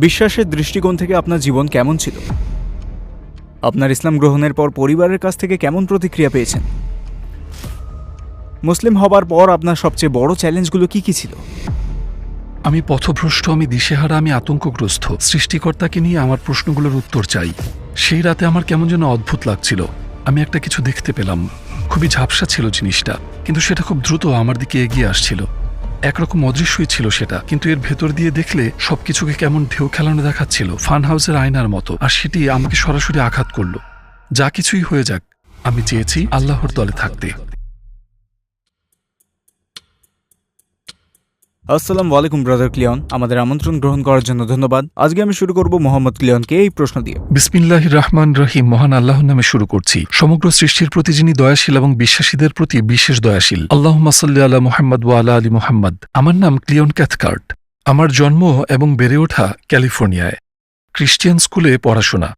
বিশ্বাসের দৃষ্টিকোণ থেকে আপনার জীবন কেমন ছিল? আপনার ইসলাম গ্রহণের পর পরিবারের কাছ থেকে কেমন প্রতিক্রিয়া পেয়েছেন? মুসলিম হবার পর আপনার সবচেয়ে বড় চ্যালেঞ্জগুলো কি কি ছিল? আমি পথভ্রষ্ট, আমি দিশেহারা, আমি আতঙ্কগ্রস্ত। সৃষ্টিকর্তাকে নিয়ে আমার প্রশ্নগুলোর উত্তর চাই। সেই রাতে আমার কেমন যেন অদ্ভুত লাগছিল। আমি একটা কিছু দেখতে পেলাম। খুবই ঝাপসা ছিল জিনিসটা, কিন্তু সেটা খুব দ্রুত আমার দিকে এগিয়ে আসছিল। একরকম অদৃশ্যই ছিল সেটা, কিন্তু এর ভেতর দিয়ে দেখলে সবকিছুকে কেমন ঢেউ খেলানো দেখাচ্ছিল, ফান হাউসের আয়নার মতো। আর সেটি আমাকে সরাসরি আঘাত করলো। যা কিছুই হয়ে যাক, আমি চেয়েছি আল্লাহর দলে থাকতে। আসসালামু আলাইকুম ব্রাদার ক্লিয়ন, আমাদের আমন্ত্রণ গ্রহণ করার জন্য ধন্যবাদ। আজকে আমি শুরু করব মোহাম্মদ ক্লিয়নকে এই প্রশ্ন দিয়ে। বিসমিল্লাহির রহমান রহিম। মহান আল্লাহর নামে শুরু করছি। সমগ্র সৃষ্টির প্রতি যিনি দয়াশীল এবং বিশ্বাসীদের প্রতি বিশেষ দয়াশীল। আল্লাহুম্মা সাল্লি আলা মুহাম্মদ ওয়া আলা আলি মুহাম্মদ। আমার নাম ক্লিয়ন ক্যাথকার্ট। আমার জন্ম এবং বেড়ে ওঠা ক্যালিফোর্নিয়ায়। খ্রিস্টিয়ান স্কুলে পড়াশোনা।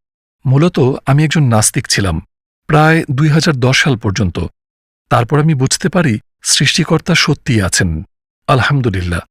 মূলত আমি একজন নাস্তিক ছিলাম প্রায় 2010 সাল পর্যন্ত। তারপর আমি বুঝতে পারি সৃষ্টিকর্তা সত্যিই আছেন। আলহামদুলিল্লাহ।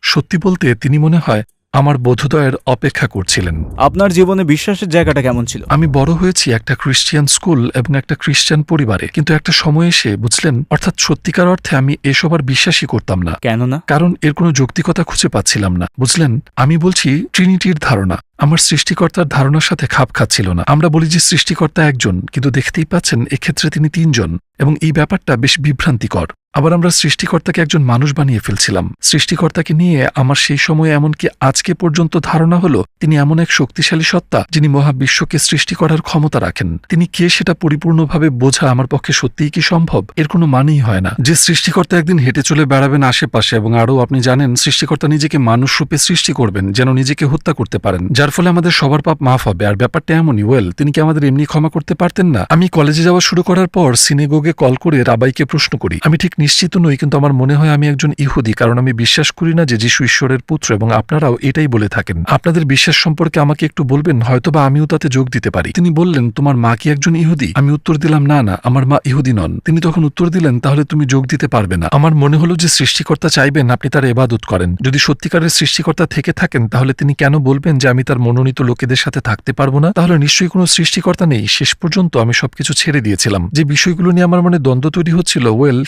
সত্যি বলতে তিনি মনে হয় আমার বোধোদয়ের অপেক্ষা করছিলেন। আপনার জীবনে বিশ্বাসের জায়গাটা কেমন ছিল? আমি বড় হয়েছি একটা খ্রিস্টিয়ান স্কুল এবং একটা খ্রিস্টান পরিবারে, কিন্তু একটা সময় এসে বুঝলেন, অর্থাৎ সত্যিকার অর্থে আমি এসব আর বিশ্বাসই করতাম না। কেন না? কারণ এর কোনো যৌক্তিকতা খুঁজে পাচ্ছিলাম না। বুঝলেন, আমি বলছি ট্রিনিটির ধারণা আমার সৃষ্টিকর্তার ধারণার সাথে খাপ খাচ্ছিল না। আমরা বলি যে সৃষ্টিকর্তা একজন, কিন্তু দেখতেই পাচ্ছেন এক্ষেত্রে তিনি তিনজন, এবং এই ব্যাপারটা বেশ বিভ্রান্তিকর। আবার আমরা সৃষ্টিকর্তাকে একজন মানুষ বানিয়ে ফেলছিলাম। সৃষ্টিকর্তাকে নিয়ে আমার সেই সময়ে এমনকি আজকে পর্যন্ত ধারণা হলো তিনি এমন এক শক্তিশালী সত্তা যিনি মহাবিশ্বকে সৃষ্টি করার ক্ষমতা রাখেন। তিনি কে সেটা পরিপূর্ণভাবে বোঝা আমার পক্ষে সত্যিই কি সম্ভব? এর কোনো মানেই হয় না যে সৃষ্টিকর্তা একদিন হেঁটে চলে বেড়াবেন আশেপাশে, এবং আরও আপনি জানেন সৃষ্টিকর্তা নিজেকে মানুষ রূপে সৃষ্টি করবেন যেন নিজেকে হত্যা করতে পারেন, যার ফলে আমাদের সবার পাপ মাফ হবে। আর ব্যাপারটা এমনই, তিনি কি আমাদের এমনি ক্ষমা করতে পারতেন না? আমি কলেজে যাওয়া শুরু করার পর সিনেগোগে কল করে রাবাইকে প্রশ্ন করি। আমি ঠিক নিশ্চিত নই, কিন্তু আমার মনে হয় আমি একজন ইহুদি, কারণ আমি বিশ্বাস করি না যে যিশু ঈশ্বরের পুত্র, এবং আপনারাও এটাই বলে থাকেন। আপনাদের বিশ্বাস সম্পর্কে আমাকে একটু বলবেন, হয়তোবা আমিও তাতে যোগ দিতে পারি। তিনি বললেন, তোমার মা কি একজন ইহুদি? আমি উত্তর দিলাম, না না, আমার মা ইহুদি নন। তিনি তখন উত্তর দিলেন, তাহলে তুমি যোগ দিতে পারবে না। আমার মনে হলো যে সৃষ্টিকর্তা চাইবেন আপনি তার ইবাদত করেন। যদি সত্যিকারের সৃষ্টিকর্তা থেকে থাকেন, তাহলে তিনি কেন বলবেন যে আমি তার মনোনীত লোকেদের সাথে থাকতে পারবো না? তাহলে নিশ্চয়ই কোনো সৃষ্টিকর্তা নেই। শেষ পর্যন্ত আমি সবকিছু ছেড়ে দিয়েছিলাম। যে বিষয়গুলো নিয়ে আমার মনে দ্বন্দ্ব তৈরি হচ্ছিল,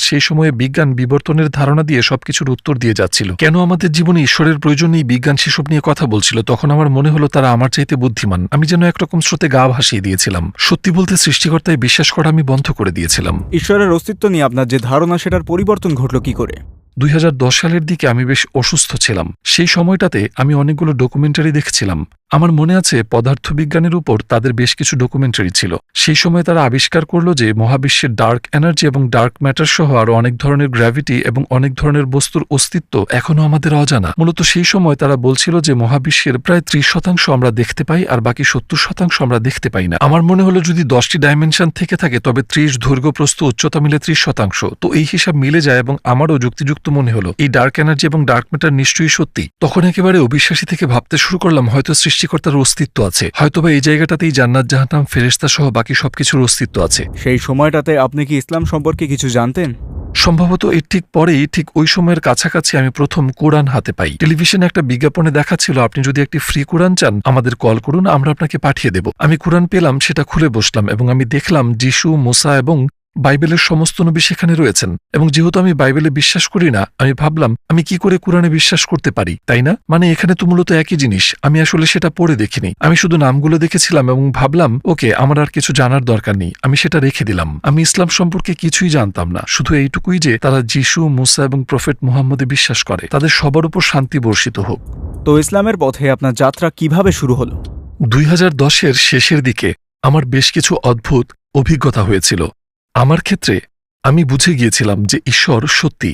সেই সময়ে বিজ্ঞান বিবর্তনের ধারণা দিয়ে সবকিছুর উত্তর দিয়ে যাচ্ছিল। কেন আমাদের জীবনে ঈশ্বরের প্রয়োজন নেই, বিজ্ঞান সেসব নিয়ে কথা বলছিল। তখন আমার মনে হলো তারা আমার চাইতে বুদ্ধিমান। আমি যেন একরকম স্রোতে গা ভাসিয়ে দিয়েছিলাম। সত্যি বলতে সৃষ্টিকর্তায় বিশ্বাস করা আমি বন্ধ করে দিয়েছিলাম। ঈশ্বরের অস্তিত্ব নিয়ে আপনার যে ধারণা, সেটার পরিবর্তন ঘটল কি করে? 2010 সালের দিকে আমি বেশ অসুস্থ ছিলাম। সেই সময়টাতে আমি অনেকগুলো ডকুমেন্টারি দেখছিলাম। আমার মনে আছে পদার্থবিজ্ঞানের উপর তাদের বেশ কিছু ডকুমেন্টারি ছিল। সেই সময় তারা আবিষ্কার করলো যে মহাবিশ্বের ডার্ক এনার্জি এবং ডার্ক ম্যাটার সহ আরো অনেক ধরনের গ্র্যাভিটি এবং অনেক ধরনের বস্তুর অস্তিত্ব এখনো আমাদের অজানা। মূলত সেই সময় তারা বলছিল যে মহাবিশ্বের প্রায় 30% আমরা দেখতে পাই, আর বাকি 70% আমরা দেখতে পাই না। আমার মনে হলো যদি 10টি ডাইমেনশন থেকে থাকে, তবে 30 দৈর্ঘ্য প্রস্থ উচ্চতা মিলে 30%। তো এই হিসাব মিলে যায়, এবং আমারও যুক্তিযুক্ত মনে হলো এই ডার্ক এনার্জি এবং ডার্ক ম্যাটার নিশ্চয়ই সত্যি। তখন একেবারে অবিশ্বাসী থেকে ভাবতে শুরু করলাম, হয়তো সৃষ্টিকর্তার অস্তিত্ব আছে, হয়তোবা এই জায়গাটাতেই জান্নাত জাহান্নাম ফেরেশতা সহ বাকি সবকিছুর অস্তিত্ব আছে। সেই সময়টাতে আপনি কি ইসলাম সম্পর্কে কিছু জানতেন? সম্ভবত এর ঠিক পরেই, ঠিক ওই সময়ের কাছাকাছি আমি প্রথম কোরআন হাতে পাই। টেলিভিশনে একটা বিজ্ঞাপনে দেখাচ্ছিল, আপনি যদি একটি ফ্রি কোরআন চান আমাদের কল করুন, আমরা আপনাকে পাঠিয়ে দেব। আমি কোরআন পেলাম, সেটা খুলে বসলাম, এবং আমি দেখলাম যিশু, মুসা এবং বাইবেলের সমস্ত নবী সেখানে রয়েছেন। এবং যেহেতু আমি বাইবেলে বিশ্বাস করি না, আমি ভাবলাম আমি কি করে কোরআনে বিশ্বাস করতে পারি, তাই না? মানে এখানে তো মূলত একই জিনিস। আমি আসলে সেটা পড়ে দেখিনি, আমি শুধু নামগুলো দেখেছিলাম এবং ভাবলাম ওকে, আমার আর কিছু জানার দরকার নেই, আমি সেটা রেখে দিলাম। আমি ইসলাম সম্পর্কে কিছুই জানতাম না, শুধু এইটুকুই যে তারা যিশু, মুসা এবং প্রফেট মুহাম্মদে বিশ্বাস করে। তাদের সবার উপর শান্তি বর্ষিত হোক। তো ইসলামের পথে আপনার যাত্রা কিভাবে শুরু হলো? 2010-এর শেষের দিকে আমার বেশ কিছু অদ্ভুত অভিজ্ঞতা হয়েছিল। আমার ক্ষেত্রে আমি বুঝে গিয়েছিলাম যে ঈশ্বর সত্যি,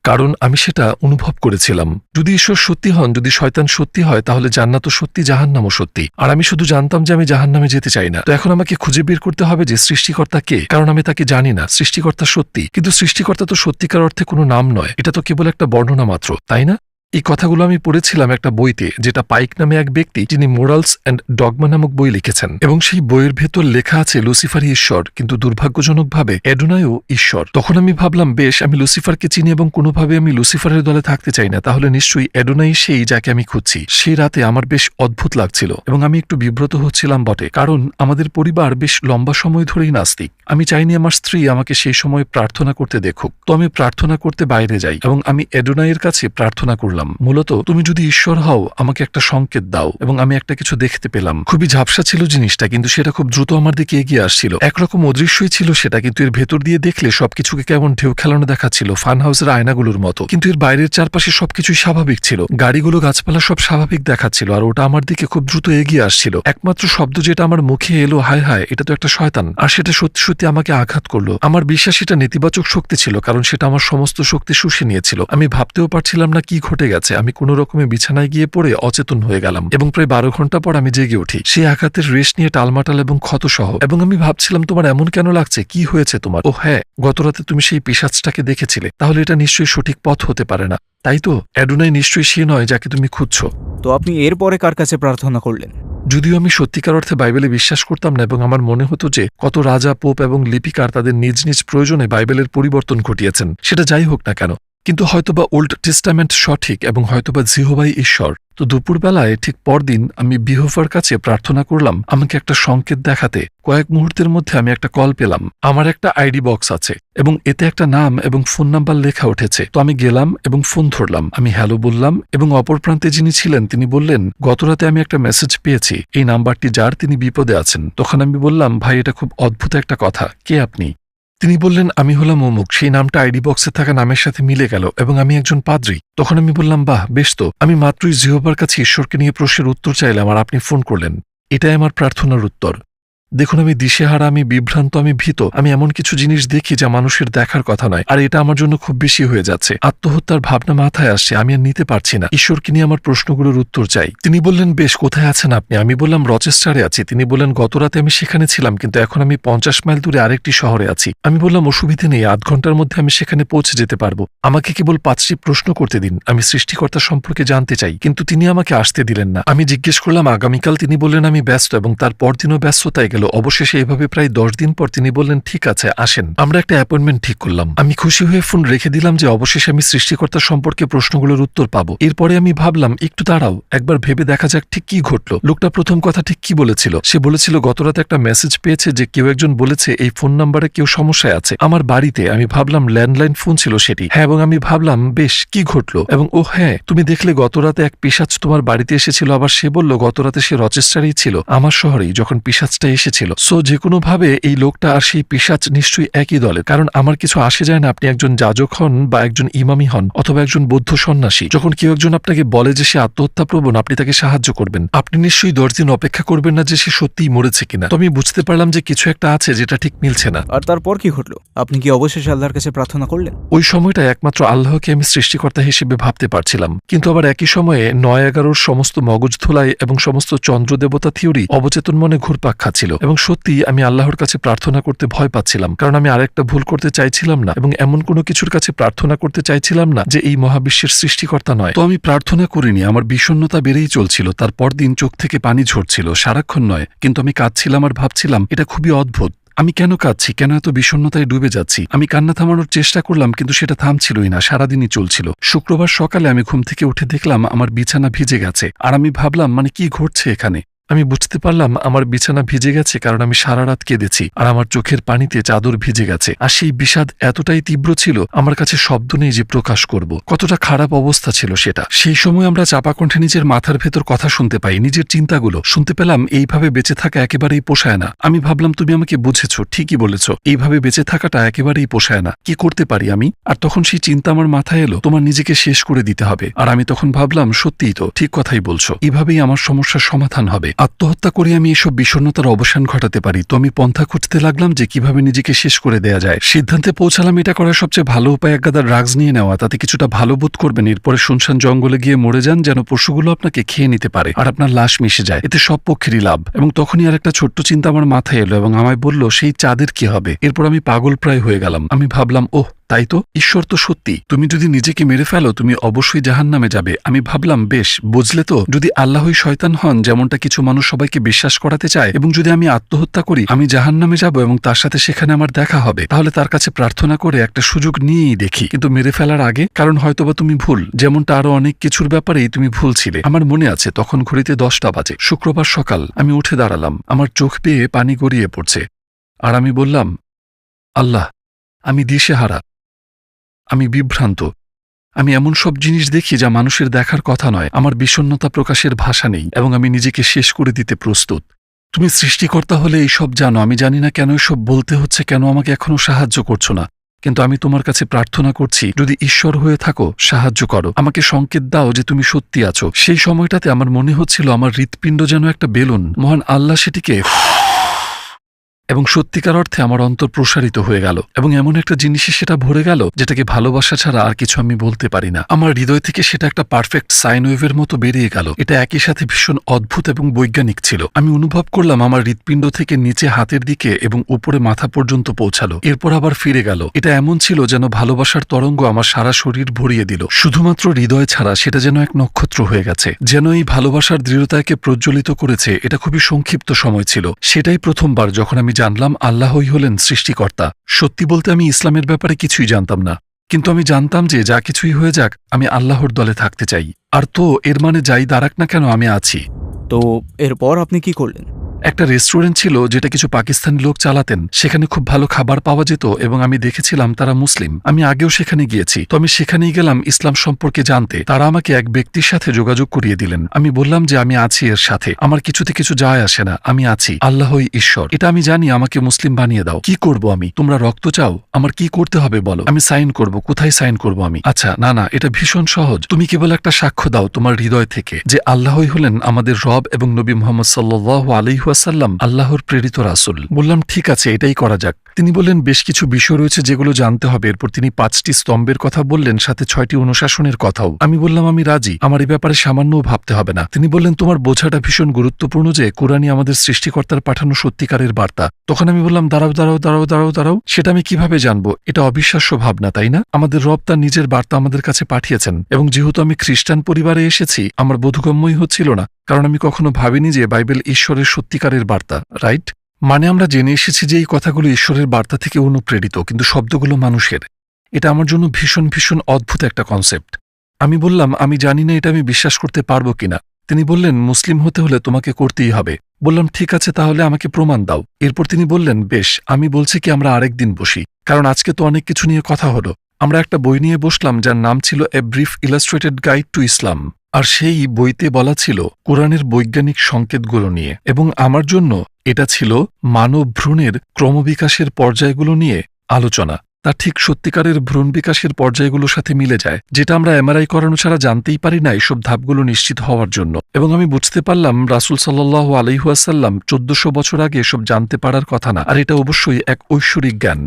কারণ আমি সেটা অনুভব করেছিলাম। যদি ঈশ্বর সত্যি হন, যদি শয়তান সত্যি হয়, তাহলে জান্নাতও সত্যি, জাহান্নামও সত্যি। আর আমি শুধু জানতাম যে আমি জাহান্নামে যেতে চাই না। তো এখন আমাকে খুঁজে বের করতে হবে যে সৃষ্টিকর্তা কে, কারণ আমি তাকে জানি না। সৃষ্টিকর্তা সত্যি, কিন্তু সৃষ্টিকর্তা তো সত্যিকার অর্থে কোনো নাম নয়, এটা তো কেবল একটা বর্ণনা মাত্র, তাই না? এই কথাগুলো আমি পড়েছিলাম একটা বইতে, যেটা পাইক নামে এক ব্যক্তি, যিনি মোরালস অ্যান্ড ডগমা নামক বই লিখেছেন, এবং সেই বইয়ের ভেতর লেখা আছে লুসিফারই ঈশ্বর, কিন্তু দুর্ভাগ্যজনকভাবে এডোনাইও ঈশ্বর। তখন আমি ভাবলাম, বেশ, আমি লুসিফারকে চিনি এবং কোনোভাবে আমি লুসিফারের দলে থাকতে চাই না, তাহলে নিশ্চয়ই এডোনাই সেই যাকে আমি খুঁজছি। সেই রাতে আমার বেশ অদ্ভুত লাগছিল এবং আমি একটু বিব্রত হচ্ছিলাম বটে, কারণ আমাদের পরিবার বেশ লম্বা সময় ধরেই নাস্তিক। আমি চাইনি আমার স্ত্রী আমাকে সেই সময় প্রার্থনা করতে দেখুক, তো আমি প্রার্থনা করতে বাইরে যাই এবং আমি এডোনাইয়ের কাছে প্রার্থনা করলাম, মূলত তুমি যদি ঈশ্বর হও আমাকে একটা সংকেত দাও। এবং আমি একটা কিছু দেখতে পেলাম। খুবই ঝাপসা ছিল জিনিসটা, কিন্তু সেটা খুব দ্রুত আমার দিকে এগিয়ে আসছিল। একরকম অদৃশ্যই ছিল সেটা, কিন্তু এর ভেতর দিয়ে দেখলে সবকিছুকে কেমন ঢেউ খেলানো দেখাচ্ছিল, ফান হাউসের আয়নাগুলোর মতো। কিন্তু এর বাইরের চারপাশে সবকিছুই স্বাভাবিক ছিল, গাড়িগুলো, গাছপালা সব স্বাভাবিক দেখাচ্ছিল, আর ওটা আমার দিকে খুব দ্রুত এগিয়ে আসছিল। একমাত্র শব্দ যেটা আমার মুখে এলো, হায় হায়, এটা তো একটা শয়তান। আর সেটা সত্যি সত্যি আমাকে আঘাত করলো। আমার বিশ্বাস এটা নেতিবাচক শক্তি ছিল, কারণ সেটা আমার সমস্ত শক্তি শুষে নিয়েছিল। আমি ভাবতেও পারছিলাম না কি ঘটে গেছে। আমি কোনো রকমে বিছানায় গিয়ে পড়ে অচেতন হয়ে গেলাম এবং প্রায় 12 ঘন্টা পর আমি জেগে উঠি, সেই আঘাতের রেশ নিয়ে টালমাটাল এবং ক্ষত সহ। এবং আমি ভাবছিলাম, তোমার এমন কেন লাগছে, কি হয়েছে তোমার? ও হ্যাঁ, গতরাতে তুমি সেই পিশাচটাকে দেখেছিলে, তাহলে এটা নিশ্চয়ই সঠিক পথ হতে পারে না, তাই তো? এডোনাই নিশ্চয়ই সে নয় যাকে তুমি খুঁজছো। তো আপনি এরপরে কার কাছে প্রার্থনা করলেন? যদিও আমি সত্যিকার অর্থে বাইবেলে বিশ্বাস করতাম না এবং আমার মনে হতো যে কত রাজা, পোপ এবং লিপিকার তাদের নিজ নিজ প্রয়োজনে বাইবেলের পরিবর্তন ঘটিয়েছেন, সেটা যাই হোক না কেন, কিন্তু হয়তোবা ওল্ড টেস্টামেন্ট সঠিক এবং হয়তোবা জিহোভাই ঈশ্বর। তো দুপুরবেলায় ঠিক পরদিন আমি বিহোভার কাছে প্রার্থনা করলাম আমাকে একটা সংকেত দেখাতে। কয়েক মুহূর্তের মধ্যে আমি একটা কল পেলাম। আমার একটা আইডি বক্স আছে এবং এতে একটা নাম এবং ফোন নাম্বার লেখা উঠেছে। তো আমি গেলাম এবং ফোন ধরলাম, আমি হ্যালো বললাম এবং অপর প্রান্তে যিনি ছিলেন তিনি বললেন, গতরাতে আমি একটা মেসেজ পেয়েছি, এই নাম্বারটি যার, তিনি বিপদে আছেন। তখন আমি বললাম, ভাই, এটা খুব অদ্ভুত একটা কথা, কে আপনি? তিনি বললেন, আমি হলাম অমুক। সেই নামটা আইডি বক্সে থাকা নামের সাথে মিলে গেল এবং আমি একজন পাদ্রী। তখন আমি বললাম, বাহ, বেশ তো, আমি মাত্রই জিহোবার কাছে ঈশ্বরকে নিয়ে প্রশ্নের উত্তর চাইলাম আর আপনি ফোন করলেন। এটাই আমার প্রার্থনার উত্তর। দেখুন, আমি দিশেহারা, আমি বিভ্রান্ত, আমি ভীত। আমি এমন কিছু জিনিস দেখি যা মানুষের দেখার কথা নয়, আর এটা আমার জন্য খুব বেশি হয়ে যাচ্ছে। আত্মহত্যার ভাবনা মাথায় আসছে, আমি আর নিতে পারছি না। ঈশ্বরকে নিয়ে আমার প্রশ্নগুলোর উত্তর চাই। তিনি বললেন, বেশ, কোথায় আছেন আপনি? আমি বললাম, রচেস্টারে আছি। তিনি বললেন, গতরাতে আমি সেখানে ছিলাম, কিন্তু এখন আমি 50 মাইল দূরে আরেকটি শহরে আছি। আমি বললাম, অসুবিধে নেই, 8 ঘন্টার মধ্যে আমি সেখানে পৌঁছে যেতে পারবো। আমাকে কেবল 5টি প্রশ্ন করতে দিন, আমি সৃষ্টিকর্তা সম্পর্কে জানতে চাই। কিন্তু তিনি আমাকে আসতে দিলেন না। আমি জিজ্ঞেস করলাম আগামীকাল, তিনি বললেন আমি ব্যস্ত, এবং তার পরদিনও ব্যস্ততায় গেল। অবশেষে এভাবে প্রায় 10 দিন পর তিনি বললেন, ঠিক আছে, আসেন। আমরা একটা অ্যাপয়েন্টমেন্ট ঠিক করলাম। আমি খুশি হয়ে ফোন রেখে দিলাম যে অবশেষে আমি সৃষ্টিকর্তা সম্পর্কে প্রশ্নগুলোর উত্তর পাবো। এরপরে আমি ভাবলাম, একটু দাঁড়াও, একবার ভেবে দেখা যাক ঠিক কি ঘটলো। লোকটা প্রথম কথা ঠিক কি বলেছিল? সে বলেছিল গতরাতে একটা মেসেজ পেয়েছে যে কেউ একজন বলেছে এই ফোন নাম্বারে কেউ সমস্যায় আছে, আমার বাড়িতে। আমি ভাবলাম ল্যান্ডলাইন ফোন ছিল সেটি। হ্যাঁ, এবং আমি ভাবলাম, বেশ, কি ঘটলো? এবং ও হ্যাঁ, তুমি দেখলে গতরাতে এক পিশাচ তোমার বাড়িতে এসেছিল। আবার সে বলল গতরাতে সে রচেস্টারেই ছিল, আমার শহরেই, যখন পিশাচটা এসেছিল। সো যে কোনোভাবে এই লোকটা আর সেই পিশাচ নিশ্চয়ই একই দলের, কারণ আমার কিছু আসে যায় না আপনি একজন যাজক হন বা একজন ইমামি হন অথবা একজন বৌদ্ধ সন্ন্যাসী। যখন কেউ একজন আপনাকে বলে যে সে আত্মহত্যা প্রবণ, আপনি তাকে সাহায্য করবেন। আপনি নিশ্চয়ই 10 দিন অপেক্ষা করবেন না যে সে সত্যিই মরেছে কিনা। তো আমি বুঝতে পারলাম যে কিছু একটা আছে যেটা ঠিক মিলছে না। আর তারপর কি ঘটলো? আপনি কি অবশেষে আল্লাহর কাছে প্রার্থনা করলেন? ওই সময়টা একমাত্র আল্লাহকে আমি সৃষ্টিকর্তা হিসেবে ভাবতে পারছিলাম, কিন্তু আবার একই সময়ে 9-11-র সমস্ত মগজ ধোলাই এবং সমস্ত চন্দ্র দেবতা থিওরি অবচেতন মনে ঘুরপাক খাচ্ছিল। এবং সত্যি আমি আল্লাহর কাছে প্রার্থনা করতে ভয় পাচ্ছিলাম, কারণ আমি আরেকটা ভুল করতে চাইছিলাম না এবং এমন কোনো কিছুর কাছে প্রার্থনা করতে চাইছিলাম না যে এই মহাবিশ্বের সৃষ্টিকর্তা নয়। তো আমি প্রার্থনা করিনি, আমার বিষণ্ণতা বেড়েই চলছিল। তারপর দিন চোখ থেকে পানি ঝরছিল, সারাক্ষণ নয়, কিন্তু আমি কাঁদছিলাম আর ভাবছিলাম এটা খুবই অদ্ভুত। আমি কেন কাঁদছি, কেন এত বিষণ্ণতায় ডুবে যাচ্ছি? আমি কান্না থামানোর চেষ্টা করলাম, কিন্তু সেটা থামছিলই না, সারাদিনই চলছিল। শুক্রবার সকালে আমি ঘুম থেকে উঠে দেখলাম আমার বিছানা ভিজে গেছে, আর আমি ভাবলাম, মানে কি ঘটছে এখানে? আমি বুঝতে পারলাম আমার বিছানা ভিজে গেছে কারণ আমি সারা রাত কেঁদেছি, আর আমার চোখের পানিতে চাদর ভিজে গেছে। আর সেই বিষাদ এতটাই তীব্র ছিল, আমার কাছে শব্দ নেই যে প্রকাশ করব কতটা খারাপ অবস্থা ছিল সেটা। সেই সময় আমরা চাপা কণ্ঠে নিজের মাথার ভেতর কথা শুনতে পাই, নিজের চিন্তাগুলো শুনতে পেলাম। এইভাবে বেঁচে থাকা একেবারেই পোষায় না। আমি ভাবলাম, তুমি আমাকে বুঝেছ, ঠিকই বলেছ, এইভাবে বেঁচে থাকাটা একেবারেই পোষায় না। কি করতে পারি আমি? আর তখন সেই চিন্তা আমার মাথায় এলো, তোমার নিজেকে শেষ করে দিতে হবে। আর আমি তখন ভাবলাম, সত্যিই তো, ঠিক কথাই বলছো, এভাবেই আমার সমস্যার সমাধান হবে। আত্মহত্যা করে আমি এসব বিষণ্ণতার অবসান ঘটাতে পারি। তো আমি পন্থা খুঁজতে লাগলাম যে কিভাবে নিজেকে শেষ করে দেয়া যায়। সিদ্ধান্তে পৌঁছালাম এটা করার সবচেয়ে ভালো উপায় একগাদা ড্রাগস নিয়ে নেওয়া, তাতে কিছুটা ভালো বোধ করবেন। এরপরে শুনশান জঙ্গলে গিয়ে মরে যান, যেন পশুগুলো আপনাকে খেয়ে নিতে পারে আর আপনার লাশ মিশে যায়, এতে সব পক্ষেরই লাভ। এবং তখনই আর একটা ছোট্ট চিন্তা আমার মাথায় এলো এবং আমায় বলল, সেই চাঁদের কি হবে? এরপর আমি পাগল প্রায় হয়ে গেলাম। আমি ভাবলাম, ওহ, তাই তো, ঈশ্বর তো সত্যি। তুমি যদি নিজেকে মেরে ফেলো তুমি অবশ্যই জাহান্নামে যাবে। আমি ভাবলাম বেশ, বুঝলে তো, যদি আল্লাহই শয়তান হন যেমনটা কিছু মানুষ সবাইকে বিশ্বাস করাতে চায়, এবং যদি আমি আত্মহত্যা করি আমি জাহান্নামে যাব এবং তার সাথে সেখানে আমার দেখা হবে, তাহলে তার কাছে প্রার্থনা করে একটা সুযোগ নিয়েই দেখি, কিন্তু মেরে ফেলার আগে। কারণ হয়তোবা তুমি ভুল, যেমনটা আরো অনেক কিছুর ব্যাপারেই তুমি ভুল ছিলে। আমার মনে আছে তখন ঘড়িতে 10টা বাজে, শুক্রবার সকাল। আমি উঠে দাঁড়ালাম, আমার চোখ বেয়ে পানি গড়িয়ে পড়ছে, আর আমি বললাম, আল্লাহ, আমি দিশেহারা, আমি বিভ্রান্ত, আমি এমন সব জিনিস দেখি যা মানুষের দেখার কথা নয়। আমার বিষণ্ণতা প্রকাশের ভাষা নেই এবং আমি নিজেকে শেষ করে দিতে প্রস্তুত। তুমি সৃষ্টিকর্তা হলে এইসব জানো। আমি জানি না কেন এসব বলতে হচ্ছে, কেন আমাকে এখনো সাহায্য করছো না, কিন্তু আমি তোমার কাছে প্রার্থনা করছি, যদি ঈশ্বর হয়ে থাকো সাহায্য করো, আমাকে সংকেত দাও যে তুমি সত্যি আছো। সেই সময়টাতে আমার মনে হচ্ছিল আমার হৃৎপিণ্ড যেন একটা বেলুন, মহান আল্লাহ সেটিকে এবং সত্যিকার অর্থে আমার অন্তর প্রসারিত হয়ে গেল, এবং এমন একটা জিনিসে সেটা ভরে গেল যেটাকে ভালোবাসা ছাড়া আর কিছু আমি বলতে পারি না। আমার হৃদয় থেকে সেটা একটা পারফেক্ট সাইন ওয়েভের মতো বেরিয়ে গেল। এটা একই সাথে ভীষণ অদ্ভুত এবং বৈজ্ঞানিক ছিল। আমি অনুভব করলাম আমার হৃৎপিণ্ড থেকে নিচে হাতের দিকে এবং উপরে মাথা পর্যন্ত পৌঁছালো, এরপর আবার ফিরে গেল। এটা এমন ছিল যেন ভালোবাসার তরঙ্গ আমার সারা শরীর ভরিয়ে দিল, শুধুমাত্র হৃদয় ছাড়া। সেটা যেন এক নক্ষত্র হয়ে গেছে, যেন এই ভালোবাসার দৃঢ়তাকে প্রজ্বলিত করেছে। এটা খুবই সংক্ষিপ্ত সময় ছিল। সেটাই প্রথমবার যখন আমি জানলাম আল্লাহই হলেন সৃষ্টিকর্তা। সত্যি বলতে আমি ইসলামের ব্যাপারে কিছুই জানতাম না, কিন্তু আমি জানতাম যে যা কিছুই হয়ে যাক আমি আল্লাহর দলে থাকতে চাই। আর তো এর মানে যাই দাঁড়াক না কেন আমি আছি। তো এরপর আপনি কি করলেন? একটা রেস্টুরেন্ট ছিল যেটা কিছু পাকিস্তানি লোক চালাতেন। সেখানে খুব ভালো খাবার পাওয়া যেত এবং আমি দেখেছিলাম তারা মুসলিম। আমি আগেও সেখানে গিয়েছি, তো আমি সেখানেই গেলাম ইসলাম সম্পর্কে জানতে। তারা আমাকে এক ব্যক্তির সাথে যোগাযোগ করিয়ে দিলেন। আমি বললাম যে আমি আছি এর সাথে, আমার কিছুতে কিছু যায় আসে না, আমি আছি, আল্লাহই ঈশ্বর, এটা আমি জানি, আমাকে মুসলিম বানিয়ে দাও। কি করব আমি? তোমরা রক্ত চাও, আমার কি করতে হবে বলো? আমি সাইন করব। কোথায় সাইন করব আমি? আচ্ছা, না না, এটা ভীষণ সহজ। তুমি কেবল একটা সাক্ষ্য দাও তোমার হৃদয় থেকে যে আল্লাহই হলেন আমাদের রব এবং নবী মুহাম্মদ সাল্লাল্লাহু আলাইহি ওয়াসাল্লাম আল্লাহর প্রেরিত রাসূল। বললাম ঠিক আছে, এটাই করা যাক। তিনি বললেন বেশ কিছু বিষয় রয়েছে যেগুলো জানতে হবে। এরপর তিনি 5টি স্তম্ভের কথা বললেন, সাথে 6টি অনুশাসনের কথাও। আমি বললাম আমি রাজি, আমার এই ব্যাপারে সামান্যও ভাবতে হবে না। তিনি বললেন তোমার বোঝাটা ভীষণ গুরুত্বপূর্ণ যে কোরআনই আমাদের সৃষ্টিকর্তার পাঠানো সত্যিকারের বার্তা। তখন আমি বললাম দাঁড়াও দাঁড়াও দাঁড়াও দাঁড়াও দাঁড়াও, সেটা আমি কিভাবে জানবো? এটা অবিশ্বাস্য ভাবনা, তাই না? আমাদের রব তার নিজের বার্তা আমাদের কাছে পাঠিয়েছেন, এবং যেহেতু আমি খ্রিস্টান পরিবারে এসেছি আমার বোধগম্যই হচ্ছিল না, কারণ আমি কখনো ভাবিনি যে বাইবেল ঈশ্বরের সত্যিকারের বার্তা, রাইট? মানে আমরা জেনে এসেছি যে এই কথাগুলো ঈশ্বরের বার্তা থেকে অনুপ্রেরিত, কিন্তু শব্দগুলো মানুষের। এটা আমার জন্য ভীষণ ভীষণ অদ্ভুত একটা কনসেপ্ট। আমি বললাম আমি জানি না এটা আমি বিশ্বাস করতে পারবো কিনা। তিনি বললেন মুসলিম হতে হলে তোমাকে করতেই হবে। বললাম ঠিক আছে, তাহলে আমাকে প্রমাণ দাও। এরপর তিনি বললেন বেশ, আমি বলছি কি আমরা আরেকদিন বসি, কারণ আজকে তো অনেক কিছু নিয়ে কথা হলো। আমরা একটা বই নিয়ে বসলাম যার নাম ছিল a brief illustrated guide to Islam, আর সেই বইতে বলা ছিল কোরআনের বৈজ্ঞানিক সংকেতগুলো নিয়ে, এবং আমার জন্য এটা ছিল মানব ভ্রূণের ক্রমবিকাশের পর্যায়গুলো নিয়ে আলোচনা। তা ঠিক সত্যিকারের ভ্রূণ বিকাশের পর্যায়গুলোর সাথে মিলে যায়, যেটা আমরা এমআরআই করানো ছাড়া জানতেই পারি না এইসব ধাপগুলো নিশ্চিত হওয়ার জন্য। এবং আমি বুঝতে পারলাম রাসূল সাল্লাল্লাহু আলাইহি ওয়াসাল্লাম 1400 বছর আগে এসব জানতে পারার কথা না, আর এটা অবশ্যই এক ঐশ্বরিক জ্ঞান।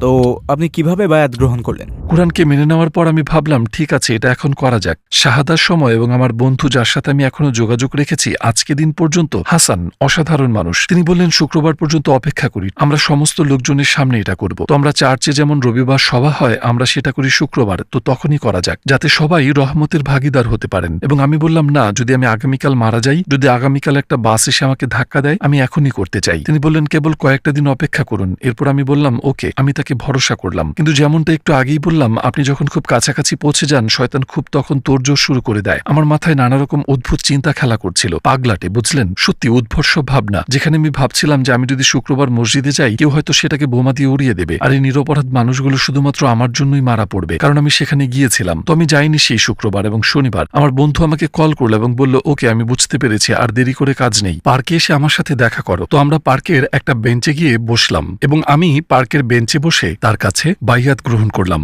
তো আপনি কিভাবে বায়াত গ্রহণ করলেন? কোরআনকে মেনে নেওয়ার পর আমি ভাবলাম ঠিক আছে, এটা এখন করা যাক। শাহাদার সময় এবং আমার বন্ধু যার সাথে আমি এখনো যোগাযোগ রেখেছি আজকে দিন পর্যন্ত, হাসান, অসাধারণ মানুষ, তিনি বললেন শুক্রবার পর্যন্ত অপেক্ষা করি, আমরা সমস্ত লোকজনের সামনে এটা করব। তো আমরা চার্চে যেমন রবিবার সভা হয় আমরা সেটা করি শুক্রবার, তো তখনই করা যাক যাতে সবাই রহমতের ভাগিদার হতে পারেন। এবং আমি বললাম না, যদি আমি আগামীকাল মারা যাই, যদি আগামীকাল একটা বাস এসে আমাকে ধাক্কা দেয়, আমি এখনই করতে চাই। তিনি বললেন কেবল কয়েকটা দিন অপেক্ষা করুন। এরপর আমি বললাম ওকে, আমি তাকে ভরসা করলাম। কিন্তু যেমনটা একটু আগেই বললাম, আপনি যখন খুব কাছাকাছি পৌঁছে যান শয়তান খুব তখন তোড়জোড় শুরু করে দেয়। আমার মাথায় নানা রকম অদ্ভুত চিন্তা খেলা করছিল, পাগলাটে, বুঝলেন, সত্যি উদ্ভট সব ভাবনা। যেখানে আমি ভাবছিলাম যে আমি যদি শুক্রবার মসজিদে যাই কেউ হয়তো সেটাকে বোমা দিয়ে উড়িয়ে দেবে, আর এই নিরপরাধ মানুষগুলো শুধুমাত্র আমার জন্যই মারা পড়বে, কারণ আমি সেখানে গিয়েছিলাম। তো আমি যাইনি সেই শুক্রবার এবং শনিবার। আমার বন্ধু আমাকে কল করলো এবং বলল ওকে, আমি বুঝতে পেরেছি, আর দেরি করে কাজ নেই, পার্কে এসে আমার সাথে দেখা করো। তো আমরা পার্কের একটা বেঞ্চে গিয়ে বসলাম এবং আমি পার্কের বেঞ্চে বসে তার কাছে বাইয়াত গ্রহণ করলাম।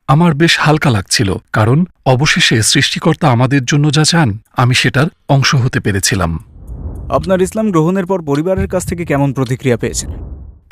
আমার বেশ হালকা লাগছিল, কারণ অবশেষে সৃষ্টিকর্তা আমাদের জন্য যা চান আমি সেটার অংশ হতে পেরেছিলাম। আপনার ইসলাম গ্রহণের পর পরিবারের কাছ থেকে কেমন প্রতিক্রিয়া পেয়েছেন?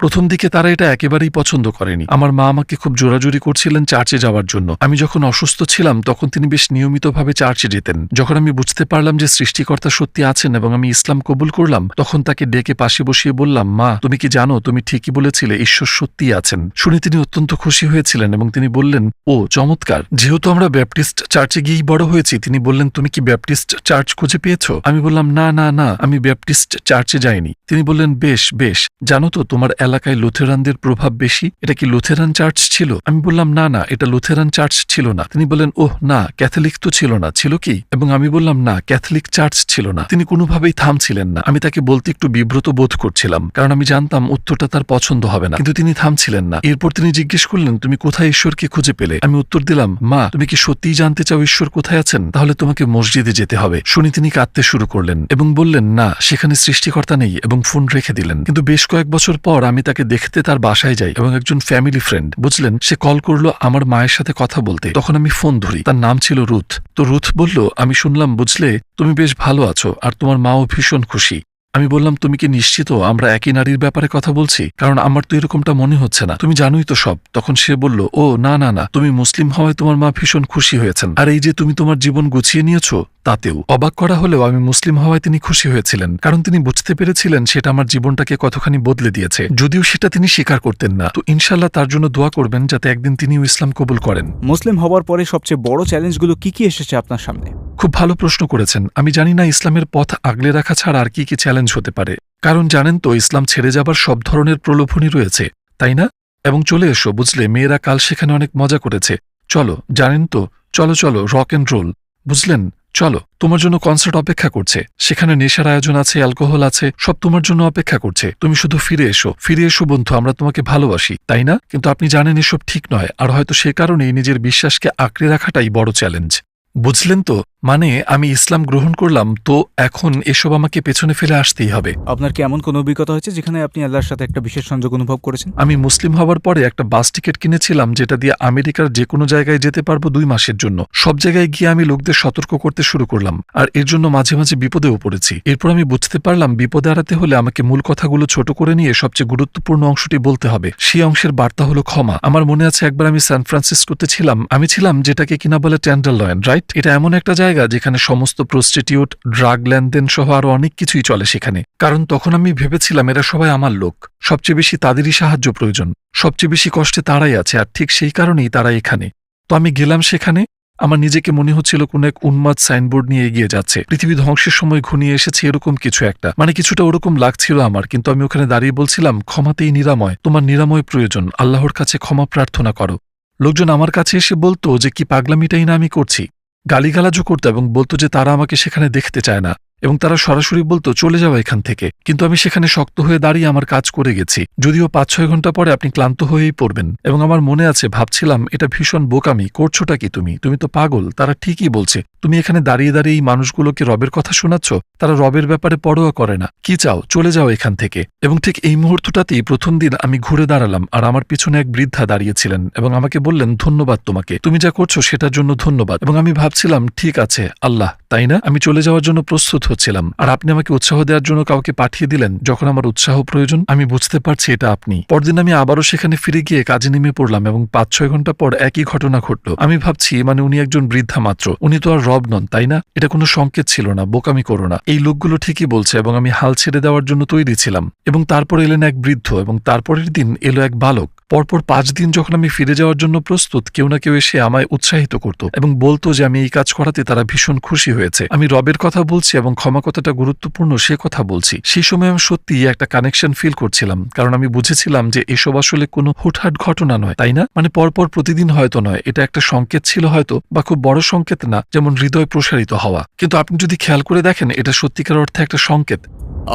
প্রথম দিকে তারা এটা একেবারেই পছন্দ করেনি। আমার মা আমাকে খুব জোরাজুরি করছিলেন চার্চে যাওয়ার জন্য। আমি যখন অসুস্থ ছিলাম তখন তিনি বেশ নিয়মিতভাবে চার্চে যেতেন। যখন আমি বুঝতে পারলাম যে সৃষ্টিকর্তা সত্যি আছেন এবং আমি ইসলাম কবুল করলাম, তখন তাকে ডেকে পাশে বসিয়ে বললাম, মা তুমি কি জানো, তুমি ঠিকই বলেছিলে, ঈশ্বর সত্যিই আছেন। শুনে তিনি অত্যন্ত খুশি হয়েছিলেন এবং তিনি বললেন, ও চমৎকার, যেহেতু আমরা ব্যাপটিস্ট চার্চে গিয়েই বড় হয়েছি। তিনি বললেন, তুমি কি ব্যাপটিস্ট চার্চ খুঁজে পেয়েছো? আমি বললাম, না না না, আমি ব্যাপটিস্ট চার্চে যাইনি। তিনি বললেন, বেশ বেশ, জানো তো তোমার এলাকায় লুথেরানদের প্রভাব বেশি, এটা কি লুথেরান চার্চ ছিল? আমি বললাম, না না, এটা লুথেরান চার্চ ছিল না। তিনি বললেন, ওহ না, ক্যাথলিক তো ছিল না, ছিল কি? এবং আমি বললাম, না, ক্যাথলিক চার্চ ছিল না। তিনি কোনোভাবেই থামছিলেন না। আমি তাকে বলতে একটু বিব্রত বোধ করছিলাম, কারণ আমি জানতাম উত্তরটা তার পছন্দ হবে না, কিন্তু তিনি থামছিলেন না। এরপর তিনি জিজ্ঞেস করলেন, তুমি কোথায় ঈশ্বরকে খুঁজে পেলে? আমি উত্তর দিলাম, মা তুমি কি সত্যিই জানতে চাও ঈশ্বর কোথায় আছেন? তাহলে তোমাকে মসজিদে যেতে হবে। শুনে তিনি কাঁদতে শুরু করলেন এবং বললেন, না, সেখানে সৃষ্টিকর্তা নেই, এবং ফোন রেখে দিলেন। কিন্তু বেশ কয়েক বছর পর আমি তাকে দেখতে তার বাসায় যাই এবং একজন ফ্যামিলি ফ্রেন্ড, বুঝলেন, সে কল করলো আমার মায়ের সাথে কথা বলতে। তখন আমি ফোন ধরি। তার নাম ছিল রুথ। তো রুথ বলল, আমি শুনলাম, বুঝলে, তুমি বেশ ভালো আছো আর তোমার মাও ভীষণ খুশি। আমি বললাম, তুমি কি নিশ্চিত আমরা একই নারীর ব্যাপারে কথা বলছি? কারণ আমার তো এরকমটা মনে হচ্ছে না, তুমি জানোই তো সব। তখন সে বলল, ও না না না, তুমি মুসলিম হওয়ায় তোমার মা ভীষণ খুশি হয়েছেন, আর এই যে তুমি তোমার জীবন গুছিয়ে নিয়েছো তাতেও। অবাক করা হলেও আমি মুসলিম হওয়ায় তিনি খুশি হয়েছিলেন, কারণ তিনি বুঝতে পেরেছিলেন সেটা আমার জীবনটাকে কতখানি বদলে দিয়েছে, যদিও সেটা তিনি স্বীকার করতেন না। তো ইনশাল্লাহ তার জন্য দোয়া করবেন যাতে একদিন তিনিও ইসলাম কবুল করেন। মুসলিম হওয়ার পরে সবচেয়ে বড় চ্যালেঞ্জগুলো কি কি এসেছে আপনার সামনে? খুব ভালো প্রশ্ন করেছেন। আমি জানি না ইসলামের পথ আগলে রাখা ছাড়া আর কি কি চ্যালেঞ্জ হতে পারে, কারণ জানেন তো ইসলাম ছেড়ে যাবার সব ধরনের প্রলোভনই রয়েছে, তাই না? এবং চলে এসো, বুঝলে, মেয়েরা কাল সেখানে অনেক মজা করেছে। চলো, জানেন তো, চলো চলো, রক অ্যান্ড রোল, বুঝলেন, চলো, তোমার জন্য কনসার্ট অপেক্ষা করছে, সেখানে নেশার আয়োজন আছে, অ্যালকোহল আছে, সব তোমার জন্য অপেক্ষা করছে। তুমি শুধু ফিরে এসো, ফিরে এসো বন্ধু, আমরা তোমাকে ভালোবাসি, তাই না? কিন্তু আপনি জানেন এসব ঠিক নয়, আর হয়তো সে কারণেই নিজের বিশ্বাসকে আঁকড়ে রাখাটাই বড় চ্যালেঞ্জ। বুঝলেন তো, মানে আমি ইসলাম গ্রহণ করলাম, তো এখন এসব আমাকে পেছনে ফেলে আসতেই হবে। আপনার কি এমন কোনো অভিজ্ঞতা হয়েছে যেখানে আপনি আল্লাহর সাথে একটা বিশেষ সংযোগ অনুভব করেছেন? আমি মুসলিম হওয়ার পরে একটা বাস টিকিট কিনেছিলাম, যেটা দিয়ে আমেরিকার যে কোনো জায়গায় যেতে পারবো 2 মাসের জন্য। সব জায়গায় গিয়ে আমি লোকদের সতর্ক করতে শুরু করলাম, আর এর জন্য মাঝে মাঝে বিপদেও পড়েছি। এরপর আমি বুঝতে পারলাম বিপদে এড়াতে হলে আমাকে মূল কথাগুলো ছোট করে নিয়ে সবচেয়ে গুরুত্বপূর্ণ অংশটি বলতে হবে। সেই অংশের বার্তা হলো ক্ষমা। আমার মনে আছে একবার আমি সান ফ্রান্সিসকোতে ছিলাম। আমি ছিলাম যেটাকে কিনা বলে টেন্ডারলয়েন, রাইট? এটা এমন একটা জায়গা যেখানে সমস্ত প্রস্টিটিউট, ড্রাগ লেনদেন সহ আরো অনেক কিছুই চলে সেখানে। কারণ তখন আমি ভেবেছিলাম এরা সবাই আমার লোক, সবচেয়ে বেশি তাদেরই সাহায্য প্রয়োজন, সবচেয়ে বেশি কষ্টে তারাই আছে, আর ঠিক সেই কারণেই তারা এখানে। তো আমি গেলাম সেখানে। আমার নিজেকে মনে হচ্ছিল কোন এক উন্মাদ সাইনবোর্ড নিয়ে এগিয়ে যাচ্ছে, পৃথিবী ধ্বংসের সময় ঘনিয়ে এসেছে, এরকম কিছু একটা, মানে কিছুটা ওরকম লাগছিল আমার। কিন্তু আমি ওখানে দাঁড়িয়ে বলছিলাম, ক্ষমাতেই নিরাময়, তোমার নিরাময় প্রয়োজন, আল্লাহর কাছে ক্ষমা প্রার্থনা করো। লোকজন আমার কাছে এসে বলতো যে কি পাগলামিটাই না আমি করছি, গালিগালাজও করতো এবং বলতো যে তারা আমাকে সেখানে দেখতে চায় না, এবং তারা সরাসরি বলতো চলে যাওয়া এখান থেকে। কিন্তু আমি সেখানে শক্ত হয়ে দাঁড়িয়ে আমার কাজ করে গেছি, যদিও 5-6 ঘন্টা পরে আপনি ক্লান্ত হয়েই পড়বেন। এবং আমার মনে আছে, ভাবছিলাম এটা ভীষণ বোকামি, করছোটা কি তুমি? তুমি তো পাগল, তারা ঠিকই বলছে। তুমি এখানে দাঁড়িয়ে দাঁড়িয়ে এই মানুষগুলোকে রবের কথা শোনাচ্ছ, তারা রবের ব্যাপারে পরোয়া করে না। কি চাও? চলে যাও এখান থেকে। এবং ঠিক এই মুহূর্তটাতেই প্রথম দিন আমি ঘুরে দাঁড়ালাম, আর আমার পিছনে এক বৃদ্ধা দাঁড়িয়েছিলেন এবং আমাকে বললেন, ধন্যবাদ তোমাকে, তুমি যা করছো সেটার জন্য ধন্যবাদ। এবং আমি ভাবছিলাম, ঠিক আছে আল্লাহ, তাই না? আমি চলে যাওয়ার জন্য প্রস্তুত হচ্ছিলাম, আর আপনি আমাকে উৎসাহ দেওয়ার জন্য কাউকে পাঠিয়ে দিলেন যখন আমার উৎসাহ প্রয়োজন। আমি বুঝতে পারছি এটা আপনি। পরদিন আমি আবারও সেখানে ফিরে গিয়ে কাজে নেমে পড়লাম এবং 5-6 ঘন্টা পর একই ঘটনা ঘটল। আমি ভাবছি, মানে উনি একজন বৃদ্ধা মাত্র, উনি তো আর রব নন, তাই না? এটা কোনো সংকেত ছিল না, বোকামি করো না, এই লোকগুলো ঠিকই বলছে। এবং আমি হাল ছেড়ে দেওয়ার জন্য তৈরি ছিলাম। এবং তারপর এলেন এক বৃদ্ধ, এবং তারপরের দিন এলো এক বালক। পরপর 5 দিন যখন আমি ফিরে যাওয়ার জন্য প্রস্তুত, কেউ না কেউ এসে আমায় উৎসাহিত করত এবং বলতো যে আমি এই কাজ করাতে তারা ভীষণ খুশি হয়েছে। আমি রবের কথা বলছি এবং ক্ষমা কথাটা গুরুত্বপূর্ণ সে কথা বলছি। সেই সময় আমি সত্যিই একটা কানেকশন ফিল করছিলাম, কারণ আমি বুঝেছিলাম যে এসব আসলে কোনো হুটহাট ঘটনা নয়, তাই না? মানে পরপর প্রতিদিন হয়তো নয়, এটা একটা সংকেত ছিল হয়তো, বা খুব বড় সংকেত না, যেমন হৃদয় প্রসারিত হওয়া। কিন্তু আপনি যদি খেয়াল করে দেখেন, এটা সত্যিকার অর্থে একটা সংকেত।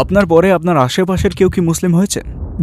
আপনার পরে আপনার আশেপাশের কেউ কি মুসলিম হয়েছে?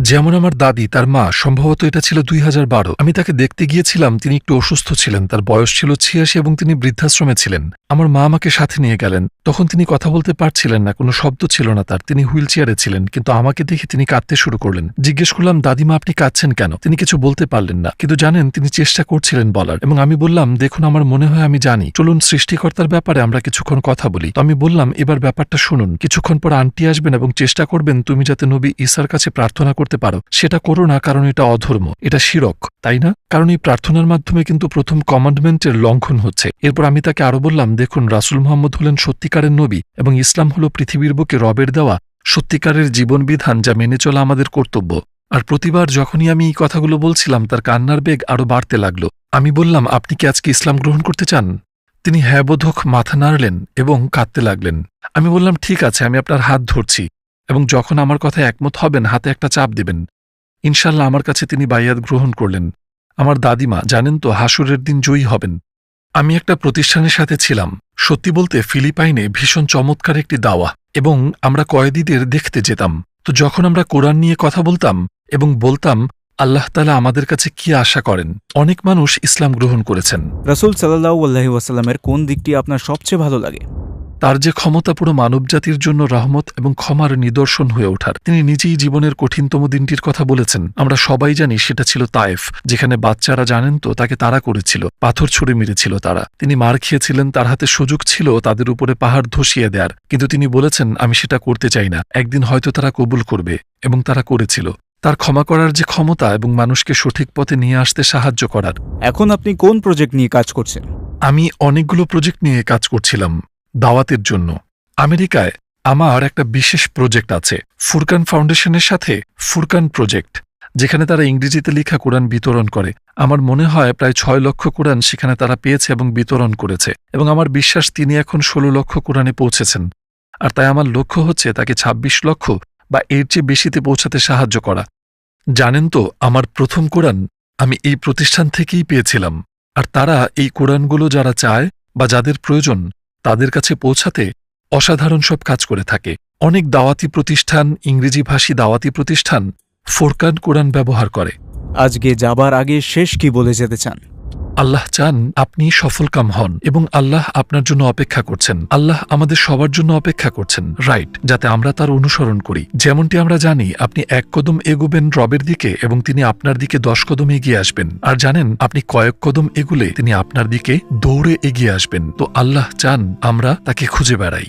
যেমন আমার দাদি, তার মা, সম্ভবত এটা ছিল 2012। আমি তাকে দেখতে গিয়েছিলাম, তিনি একটু অসুস্থ ছিলেন, তার বয়স ছিল 86 এবং তিনি বৃদ্ধাশ্রমে ছিলেন। আমার মা আমাকে সাথে নিয়ে গেলেন। তখন তিনি কথা বলতে পারছিলেন না, কোনো শব্দ ছিল না তার, তিনি হুইল চেয়ারে ছিলেন। কিন্তু আমাকে দেখে তিনি কাঁদতে শুরু করলেন। জিজ্ঞেস করলাম, দাদিমা আপনি কাঁদছেন কেন? তিনি কিছু বলতে পারলেন না, কিন্তু জানেন তিনি চেষ্টা করছিলেন বলার। এবং আমি বললাম, দেখুন আমার মনে হয় আমি জানি, চলুন সৃষ্টিকর্তার ব্যাপারে আমরা কিছুক্ষণ কথা বলি। তো আমি বললাম, এবার ব্যাপারটা শুনুন, কিছুক্ষণ পর আন্টি আসবেন এবং চেষ্টা করবেন তুমি যাতে নবী ঈসার কাছে প্রার্থনা করতে পারো সেটা করো না, কারণ এটা অধর্ম, এটা শিরক, তাই না? কারণ এই প্রার্থনার মাধ্যমে কিন্তু প্রথম কমান্ডমেন্টের লঙ্ঘন হচ্ছে। এরপর আমি তাকে আরো বললাম, দেখুন, রাসূল মুহাম্মদ হলেন সত্যিকারের নবী এবং ইসলাম হল পৃথিবীর বুকে রবের দেওয়া সত্যিকারের জীবনবিধান, যা মেনে চলা আমাদের কর্তব্য। আর প্রতিবার যখনই আমি এই কথাগুলো বলছিলাম, তার কান্নার বেগ আরো বাড়তে লাগলো। আমি বললাম, আপনি কি আজকে ইসলাম গ্রহণ করতে চান? তিনি হ্যাঁ বোধক মাথা নাড়লেন এবং কাঁদতে লাগলেন। আমি বললাম, ঠিক আছে, আমি আপনার হাত ধরছি এবং যখন আমার কথায় একমত হবেন হাতে একটা চাপ দিবেন। ইনশাল্লাহ আমার কাছে তিনি বাইয়াত গ্রহণ করলেন। আমার দাদিমা, জানেন তো, হাসুরের দিন জয়ী হবেন। আমি একটা প্রতিষ্ঠানের সাথে ছিলাম, সত্যি বলতে ফিলিপাইনে ভীষণ চমৎকার একটি দাওয়া, এবং আমরা কয়েদিদের দেখতে যেতাম। তো যখন আমরা কোরআন নিয়ে কথা বলতাম এবং বলতাম আল্লাহ তাআলা আমাদের কাছে কি আশা করেন, অনেক মানুষ ইসলাম গ্রহণ করেছেন। রাসূল সাল্লাল্লাহু আলাইহি ওয়াসাল্লামের কোন দিকটি আপনার সবচেয়ে ভালো লাগে? তার যে ক্ষমতা পুরো মানবজাতির জন্য রহমত এবং ক্ষমার নিদর্শন হয়ে ওঠার। তিনি নিজেই জীবনের কঠিনতম দিনটির কথা বলেছেন। আমরা সবাই জানি সেটা ছিল তায়েফ, যেখানে বাচ্চারা, জানেন তো, তাকে তাড়া করেছিল, পাথর ছুঁড়ে মেরেছিল তারা। তিনি মার খেয়েছিলেন, তার হাতে সুযোগ ছিল তাদের উপরে পাহাড় ধসিয়ে দেয়ার, কিন্তু তিনি বলেছেন, আমি সেটা করতে চাই না, একদিন হয়তো তারা কবুল করবে, এবং তারা করেছিল। তার ক্ষমা করার যে ক্ষমতা এবং মানুষকে সঠিক পথে নিয়ে আসতে সাহায্য করার। এখন আপনি কোন প্রজেক্ট নিয়ে কাজ করছেন? আমি অনেকগুলো প্রজেক্ট নিয়ে কাজ করছিলাম দাওয়াতের জন্য। আমেরিকায় আমার একটা বিশেষ প্রজেক্ট আছে ফুরকান ফাউন্ডেশনের সাথে, ফুরকান প্রজেক্ট, যেখানে তারা ইংরেজিতে লেখা কোরআন বিতরণ করে। আমার মনে হয় প্রায় 6 লক্ষ কোরআন সেখানে তারা পেয়েছে এবং বিতরণ করেছে, এবং আমার বিশ্বাস তিনি এখন 16 লক্ষ কোরআনে পৌঁছেছেন। আর তাই আমার লক্ষ্য হচ্ছে তাকে 26 লক্ষ বা এর চেয়ে বেশিতে পৌঁছাতে সাহায্য করা। জানেন তো, আমার প্রথম কোরআন আমি এই প্রতিষ্ঠান থেকেই পেয়েছিলাম। আর তারা এই কোরআনগুলো যারা চায় বা যাদের প্রয়োজন তাদের কাছে পৌঁছাতে অসাধারণ সব কাজ করে থাকে। অনেক দাওয়াতি প্রতিষ্ঠান, ইংরেজিভাষী দাওয়াতি প্রতিষ্ঠান ফুরকান কোরআন ব্যবহার করে। আজকে যাবার আগে শেষ কি বলে যেতে চান? আল্লাহ চান আপনি সফলকাম হন, এবং আল্লাহ আপনার জন্য অপেক্ষা করছেন। আল্লাহ আমাদের সবার জন্য অপেক্ষা করছেন, রাইট, যাতে আমরা তার অনুসরণ করি। যেমনটি আমরা জানি আপনি 1 কদম এগোবেন রবের দিকে এবং তিনি আপনার দিকে 10 কদম এগিয়ে আসবেন। আর জানেন, আপনি কয়েক কদম এগুলে তিনি আপনার দিকে দৌড়ে এগিয়ে আসবেন। তো আল্লাহ চান আমরা তাকে খুঁজে বেড়াই।